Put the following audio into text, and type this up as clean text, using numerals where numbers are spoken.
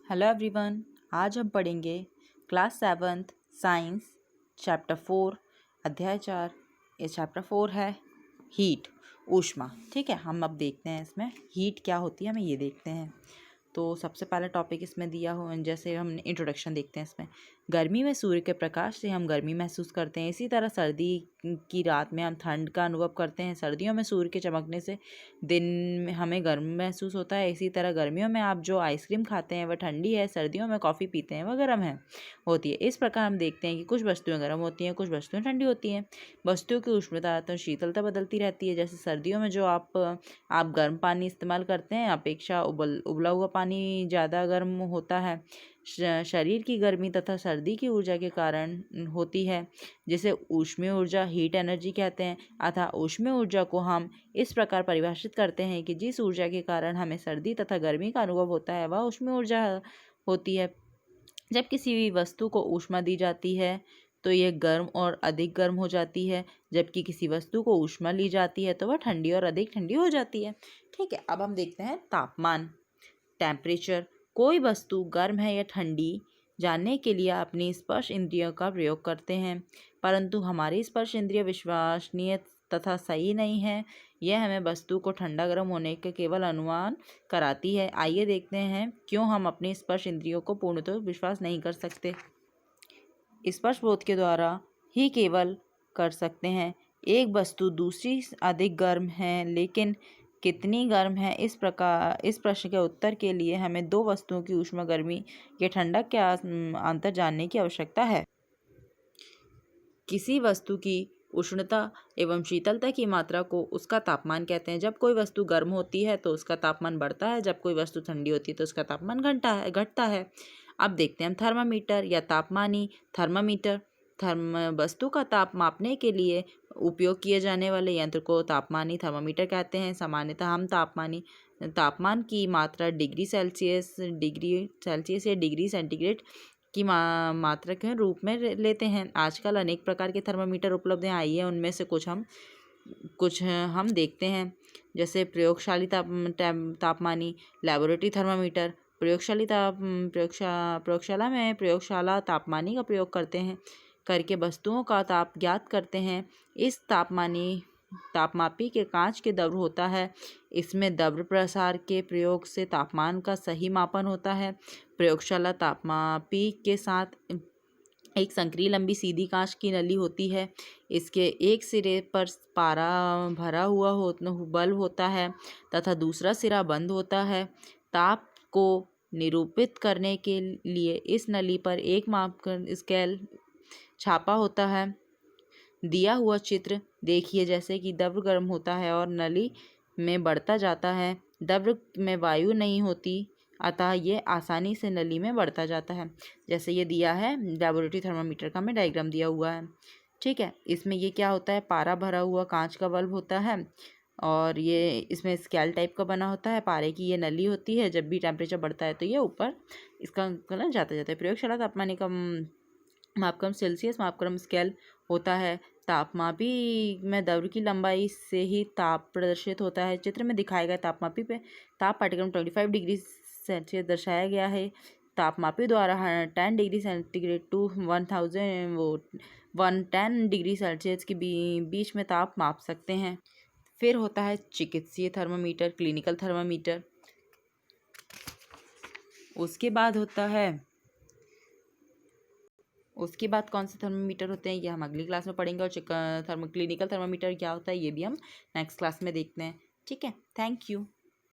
Hello everyone. आज हम पढ़ेंगे क्लास 7th साइंस चैप्टर 4 अध्याय 4। ये चैप्टर 4 है हीट, ऊष्मा। ठीक है, हम अब देखते हैं इसमें हीट क्या होती है, हमें ये देखते हैं। तो सबसे पहला टॉपिक इसमें दिया हो, जैसे हम इंट्रोडक्शन देखते हैं इसमें। गर्मी में सूर्य के प्रकाश से हम गर्मी महसूस करते हैं। इसी तरह सर्दी की रात में हम ठंड का अनुभव करते हैं। सर्दियों में सूर्य के चमकने से दिन में हमें गर्म महसूस होता है। इसी तरह गर्मियों में आप जो आइसक्रीम खाते हैं वह ठंडी है, सर्दियों में कॉफ़ी पीते हैं वह गर्म है होती है। इस प्रकार हम देखते हैं कि कुछ वस्तुएं गर्म होती हैं, कुछ वस्तुएं ठंडी होती हैं। वस्तुओं की उष्णता तो शीतलता बदलती रहती है। जैसे सर्दियों में जो आप गर्म पानी इस्तेमाल करते हैं अपेक्षा उबला हुआ पानी ज़्यादा गर्म होता है। शरीर की गर्मी तथा सर्दी की ऊर्जा के कारण होती है, जिसे ऊष्मीय ऊर्जा हीट एनर्जी कहते हैं। अतः ऊष्मीय ऊर्जा को हम इस प्रकार परिभाषित करते हैं कि जिस ऊर्जा के कारण हमें सर्दी तथा गर्मी का अनुभव होता है वह ऊष्मीय ऊर्जा होती है। जब किसी भी वस्तु को ऊष्मा दी जाती है तो यह गर्म और अधिक गर्म हो जाती है, जबकि किसी वस्तु को ऊष्मा ली जाती है तो वह ठंडी और अधिक ठंडी हो जाती है। ठीक है, अब हम देखते हैं तापमान, टेम्परेचर। कोई वस्तु गर्म है या ठंडी जानने के लिए अपनी स्पर्श इंद्रियों का प्रयोग करते हैं, परंतु हमारी स्पर्श इंद्रिय विश्वसनीय तथा सही नहीं है। यह हमें वस्तु को ठंडा गर्म होने के केवल अनुमान कराती है। आइए देखते हैं क्यों हम अपनी स्पर्श इंद्रियों को पूर्णतः विश्वास नहीं कर सकते। स्पर्श बोध के द्वारा ही केवल कर सकते हैं। एक वस्तु दूसरी अधिक गर्म है, लेकिन कितनी गर्म है, इस प्रश्न के उत्तर के लिए हमें दो वस्तुओं की ऊष्मा गर्मी या ठंडक के अंतर जानने की आवश्यकता है। किसी वस्तु की उष्णता एवं शीतलता की मात्रा को उसका तापमान कहते हैं। जब कोई वस्तु गर्म होती है तो उसका तापमान बढ़ता है, जब कोई वस्तु ठंडी होती है तो उसका तापमान घटता है। अब देखते हैं हम थर्मामीटर या तापमानी थर्मामीटर। वस्तु का ताप मापने के लिए उपयोग किए जाने वाले यंत्र को तापमानी थर्मामीटर कहते हैं। सामान्यतः हम तापमान की मात्रा डिग्री सेल्सियस या डिग्री सेंटीग्रेड की मात्रा के रूप में लेते हैं। आजकल अनेक प्रकार के थर्मामीटर उपलब्ध हैं। आइए उनमें से कुछ हम देखते हैं। जैसे तापमानी लैबोरेटरी थर्मामीटर। प्रयोगशाला में प्रयोगशाला तापमानी का प्रयोग करके वस्तुओं का ताप ज्ञात करते हैं। इस तापमापी के कांच के द्रव्य होता है। इसमें द्रव्य प्रसार के प्रयोग से तापमान का सही मापन होता है। प्रयोगशाला तापमापी के साथ एक संकरी लंबी सीधी कांच की नली होती है। इसके एक सिरे पर पारा भरा हुआ बल्ब होता है तथा दूसरा सिरा बंद होता है। ताप को निरूपित करने के लिए इस नली पर एक मापन स्केल छापा होता है। दिया हुआ चित्र देखिए, जैसे कि द्रव्य गर्म होता है और नली में बढ़ता जाता है। द्रव्य में वायु नहीं होती, अतः ये आसानी से नली में बढ़ता जाता है। जैसे ये दिया है लैबोरेटरी थर्मामीटर का, हमें डायग्राम दिया हुआ है। ठीक है, इसमें ये क्या होता है, पारा भरा हुआ कांच का बल्ब होता है और ये इसमें स्केल टाइप का बना होता है। पारे की ये नली होती है। जब भी टेम्परेचर बढ़ता है तो ये ऊपर इसका कलर जाता है। प्रयोगशाला तापमान का मापक्रम सेल्सियस मापक्रम स्केल होता है। तापमापी में द्रव्य की लंबाई से ही ताप प्रदर्शित होता है। चित्र में दिखाए गए तापमापी पे ताप पाठ्यक्रम 25 डिग्री सेल्सियस दर्शाया गया है। तापमापी द्वारा 10 degree centigrade to 110 degree Celsius के बीच में ताप माप सकते हैं। फिर होता है चिकित्सीय थर्मामीटर, क्लिनिकल थर्मामीटर। उसके बाद कौन से थर्मामीटर होते हैं ये हम अगली क्लास में पढ़ेंगे। और क्लिनिकल थर्मामीटर क्या होता है ये भी हम नेक्स्ट क्लास में देखते हैं। ठीक है, थैंक यू।